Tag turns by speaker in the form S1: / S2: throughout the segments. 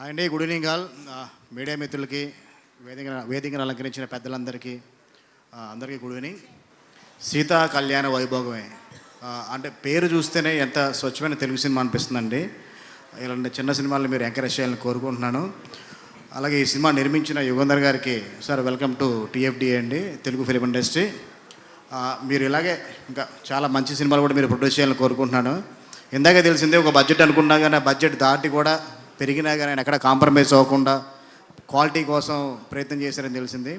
S1: Hi అండి, good evening all. Media మిత్రులకి, వేదికను అలంకరించిన పెద్దలందరికీ అందరికీ గుడ్ ఈవినింగ్. సీతా కళ్యాణ వైభోగమే అంటే పేరు చూస్తేనే ఎంత స్వచ్ఛమైన తెలుగు సినిమా అనిపిస్తుందండి. ఇలాంటి చిన్న సినిమాలను మీరు ఎంకరేజ్ చేయాలని కోరుకుంటున్నాను. అలాగే ఈ సినిమా నిర్మించిన యుగంధర్ గారికి సార్ వెల్కమ్ టు టీఎఫ్డిఏ అండి, తెలుగు ఫిలిం ఇండస్ట్రీ. మీరు ఇలాగే ఇంకా చాలా మంచి సినిమాలు కూడా మీరు ప్రొడ్యూస్ చేయాలని కోరుకుంటున్నాను. ఇందాకే తెలిసిందే ఒక బడ్జెట్ అనుకున్నా కానీ ఆ బడ్జెట్ దాటి కూడా పెరిగినా కానీ ఆయన ఎక్కడ కాంప్రమైజ్ అవ్వకుండా క్వాలిటీ కోసం ప్రయత్నం చేశారని తెలిసింది.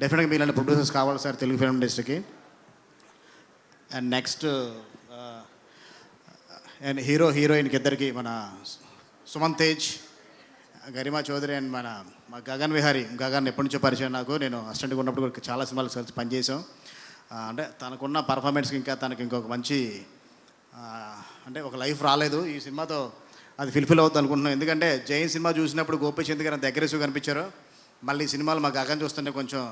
S1: డెఫినెట్గా మీలాంటి ప్రొడ్యూసర్స్ కావాలి సార్ తెలుగు ఫిలిం ఇండస్ట్రీకి. అండ్ నెక్స్ట్ అండ్ హీరోయిన్కి ఇద్దరికి మన సుమన్ తేజ్, గరిమా చౌదరి అండ్ మా గగన్ విహారీ. గగన్ ఎప్పటి నుంచో పరిచయం నాకు, నేను అసిస్టెంట్గా ఉన్నప్పుడు చాలా సినిమాలు కలిసి పనిచేసాం. అంటే తనకున్న పర్ఫార్మెన్స్కి ఇంకా తనకి ఇంకొక మంచి అంటే ఒక లైఫ్ రాలేదు. ఈ సినిమాతో అది ఫుల్ఫిల్ అవుతుంది అనుకుంటున్నాం. ఎందుకంటే జైన్ సినిమా చూసినప్పుడు గోపీచంద్ గారు అంత అగ్రెసివ్గా కనిపించారు. మళ్ళీ ఈ సినిమాలు మా గగన్ చూస్తుంటే కొంచెం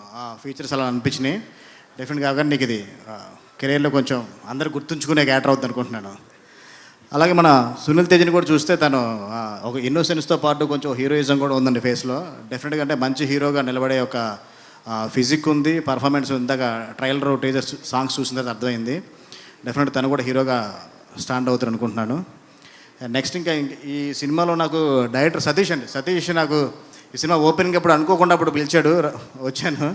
S1: ఫీచర్స్ అలా అనిపించినాయి. డెఫినెట్గా గగన్ నీకు ఇది కెరీర్లో కొంచెం అందరు గుర్తుంచుకునే క్యారెక్టర్ అవుతుంది అనుకుంటున్నాను. అలాగే మన సునీల్ తేజ్ని కూడా చూస్తే తను ఒక ఇన్నోసెన్స్తో పాటు కొంచెం హీరోయిజం కూడా ఉందండి ఫేస్లో. డెఫినెట్గా అంటే మంచి హీరోగా నిలబడే ఒక ఫిజిక్ ఉంది, పర్ఫార్మెన్స్ ఇందాక ట్రైలర్ టీజర్ సాంగ్స్ చూసిన తర్వాత అర్థమైంది. డెఫినెట్ తను కూడా హీరోగా స్టాండ్ అవుతారు అనుకుంటున్నాను. నెక్స్ట్ ఇంకా ఈ సినిమాలో నాకు డైరెక్టర్ సతీష్ నాకు ఈ సినిమా ఓపెనింగ్ అప్పుడు అనుకోకుండా అప్పుడు పిలిచాడు, వచ్చాను.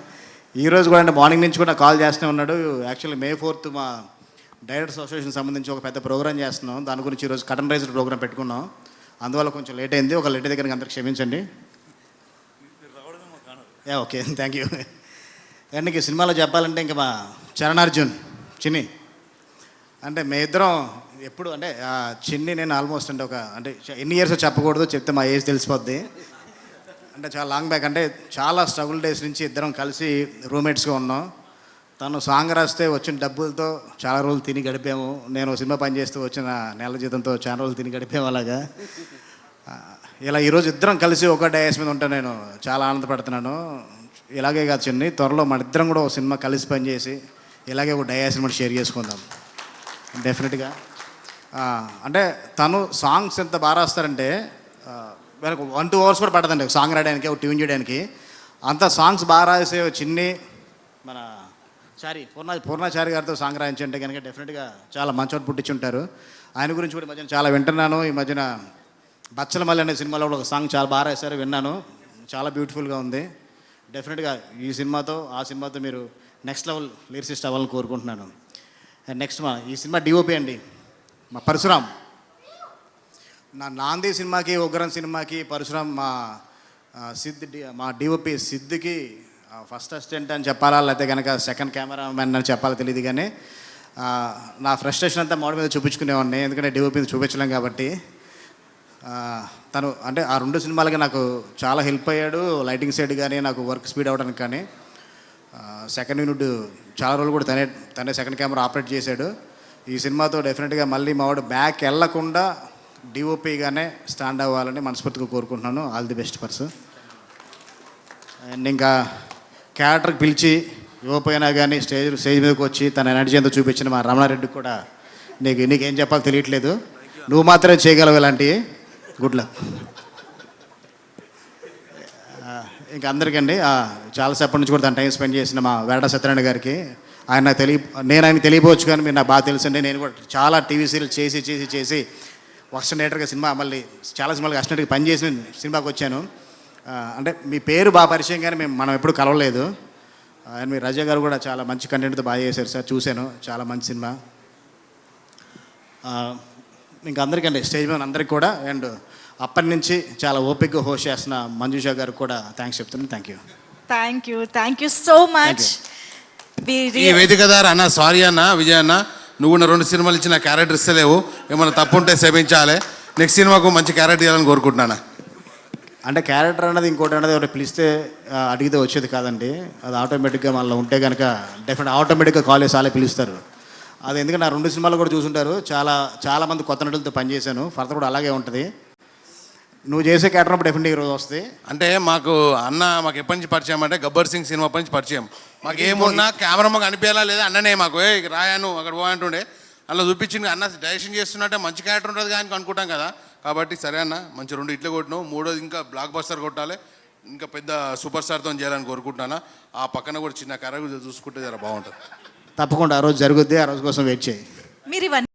S1: ఈరోజు కూడా అంటే మార్నింగ్ నుంచి కూడా కాల్ చేస్తూనే ఉన్నాడు. యాక్చువల్లీ May 4th మా డైరెక్టర్స్ అసోసియేషన్ సంబంధించి ఒక పెద్ద ప్రోగ్రామ్ చేస్తున్నాం. దాని గురించి ఈరోజు కటన్ రైజర్ ప్రోగ్రామ్ పెట్టుకున్నాం. అందువల్ల కొంచెం లేట్ అయింది. ఒక లేట్ దగ్గరికి అందరికి క్షమించండి. Okay, thank you. అండ్ ఈ సినిమాలో చెప్పాలంటే ఇంకా మా చరణార్జున్ చిన్ని అంటే మీ ఇద్దరం ఎప్పుడు అంటే చిన్ని నేను ఆల్మోస్ట్ అంటే అంటే ఎన్ని ఇయర్స్ చెప్పకూడదు, చెప్తే మా ఏజ్ తెలిసిపోద్ది. అంటే చాలా లాంగ్ బ్యాక్, అంటే చాలా స్ట్రగుల్ డేస్ నుంచి ఇద్దరం కలిసి రూమ్మేట్స్గా ఉన్నాం. తను సాంగ్ రాస్తే వచ్చిన డబ్బులతో చాలా రోజులు తిని గడిపాము. నేను సినిమా పని చేస్తూ వచ్చిన నెల జీతంతో చాలా రోజులు తిని గడిపాము. అలాగా ఇలా ఈరోజు ఇద్దరం కలిసి ఒక డయాస్ మీద ఉంటే నేను చాలా ఆనందపడుతున్నాను. ఇలాగే కాదు చిన్ని, త్వరలో మన ఇద్దరం కూడా ఒక సినిమా కలిసి పనిచేసి ఇలాగే ఒక డయాస్ కూడా షేర్ చేసుకుందాం డెఫినెట్గా. అంటే తను సాంగ్స్ ఎంత బాగా రాస్తారంటే మనకు 1-2 hours కూడా పడదండి ఒక సాంగ్ రాయడానికి, ఒక ట్యూన్ చేయడానికి. అంత సాంగ్స్ బాగా రాసే చిన్ని మన పూర్ణాచారి గారితో సాంగ్ రాయించంటే కనుక డెఫినెట్గా చాలా మంచోటి పుట్టించుంటారు. ఆయన గురించి కూడా ఈ మధ్యన చాలా వింటున్నాను. ఈ మధ్యన బచ్చల మల్లి అనే సినిమాలో ఒక సాంగ్ చాలా బాగా రాశారు, విన్నాను. చాలా బ్యూటిఫుల్గా ఉంది. డెఫినెట్గా ఈ సినిమాతో ఆ సినిమాతో మీరు నెక్స్ట్ లెవెల్ లిరిసిస్ట్ అవ్వాలని కోరుకుంటున్నాను. అండ్ నెక్స్ట్ ఈ సినిమా డిఓపి అండి మా పరశురామ్. నా నాంది సినిమాకి, ఉగ్రం సినిమాకి పరశురామ్ మా డిఓపి సిద్ధికి ఫస్ట్ అసిస్టెంట్ అని చెప్పాలా, లేకపోతే కనుక సెకండ్ కెమెరామెన్ అని చెప్పాలో తెలియదు. కానీ నా ఫ్రస్ట్రేషన్ అంతా మోడ మీద చూపించుకునేవాడిని, ఎందుకంటే డిఓపి మీద చూపించలేం కాబట్టి. తను అంటే ఆ 2 సినిమాలకి నాకు చాలా హెల్ప్ అయ్యాడు. లైటింగ్ సైడ్ కానీ నాకు వర్క్ స్పీడ్ అవ్వడానికి కానీ. సెకండ్ యూనిట్ చాలా రోజులు కూడా తనే సెకండ్ కెమెరా ఆపరేట్ చేశాడు. ఈ సినిమాతో డెఫినెట్గా మళ్ళీ మావాడు బ్యాక్ వెళ్ళకుండా డిఓపిగానే స్టాండ్ అవ్వాలని మనస్ఫూర్తిగా కోరుకుంటున్నాను. All the best person. And ఇంకా క్యారెక్టర్కి పిలిచి ఇవ్వపోయినా కానీ స్టేజ్ మీదకి వచ్చి తన ఎనర్జీ అంతా చూపించిన మా రమణారెడ్డికి కూడా నీకేం చెప్పాలో తెలియట్లేదు, నువ్వు మాత్రమే చేయగలవు ఇలాంటివి. Good luck. ఇంకా అందరికండి చాలాసేపటి నుంచి కూడా తన టైం స్పెండ్ చేసిన మా వేడ సత్యనారాయణ గారికి, నేను ఆయనకు తెలియపోవచ్చు కానీ మీరు నాకు బాగా తెలుసండి. నేను కూడా చాలా టీవీ సీరియల్ చేసి అసిస్టెంట్ సినిమా మళ్ళీ చాలా సినిమాలకు అసిస్టెంట్గా పనిచేసి సినిమాకి వచ్చాను. అంటే మీ పేరు బాగా పరిచయం కానీ మనం ఎప్పుడు కలవలేదు. అండ్ మీ రజా గారు కూడా చాలా మంచి కంటెంట్తో బాగా చేశారు సార్, చూశాను. చాలా మంచి సినిమా. ఇంకా అందరికండి స్టేజ్ మీద అందరికి కూడా. అండ్ అప్పటి నుంచి చాలా ఓపికగా హోస్ట్ చేస్తున్న మంజుషా గారికి కూడా థ్యాంక్స్ చెప్తున్నాను.
S2: Thank you so much.
S3: ఈ వేదిక ద్వారా అన్న సారీ అన్న విజయ్ అన్న, నువ్వు నా 2 సినిమాలు ఇచ్చిన క్యారెక్టర్ ఇస్తలేవు, ఏమైనా తప్పు ఉంటే క్షమించాలి. నెక్స్ట్ సినిమాకు మంచి క్యారెక్టర్ ఇవ్వాలని కోరుకుంటున్నాను.
S1: అంటే క్యారెక్టర్ అన్నది ఇంకోటి అన్నది ఒకటి పిలిస్తే అడిగితే వచ్చేది కాదండి. అది ఆటోమేటిక్గా మళ్ళీ ఉంటే కనుక డెఫినెట్ ఆటోమేటిక్గా కాలేజ్ చాలా పిలుస్తారు. అది ఎందుకంటే నా 2 సినిమాలు కూడా చూసుంటారు. చాలా మంది కొత్త నటులతో పనిచేశాను. ఫర్దర్ కూడా అలాగే ఉంటుంది. నువ్వు చేసే క్యారెక్టర్ డెఫినెట్గా ఈరోజు వస్తుంది.
S3: అంటే మాకు ఎప్పటి నుంచి పరిచయం అంటే గబ్బర్ సింగ్ సినిమా నుంచి పరిచయం. మాకు ఏమున్నా కెమెరా మాకు అనిపించాలా లేదా అన్ననే మాకు రాయాను అక్కడ పోయంటుండే అలా చూపించింది. అన్న డైరెక్షన్ చేస్తున్నట్టే మంచి క్యారెక్టర్ ఉంటుంది కానీ అనుకుంటాం కదా, కాబట్టి సరే అన్న మంచి 2 ఇట్లు కొట్టినావు, మూడోది ఇంకా బ్లాక్ బస్టర్ కొట్టాలి, ఇంకా పెద్ద సూపర్ స్టార్తో చేయాలని కోరుకుంటున్నాను. ఆ పక్కన కూడా చిన్న క్యారెక్టర్ చూసుకుంటే జర బాగుంటుంది.
S1: తప్పకుండా ఆ రోజు జరుగుద్ది, ఆ రోజు కోసం వెయిట్ చేయి.
S2: మీరు ఇవన్నీ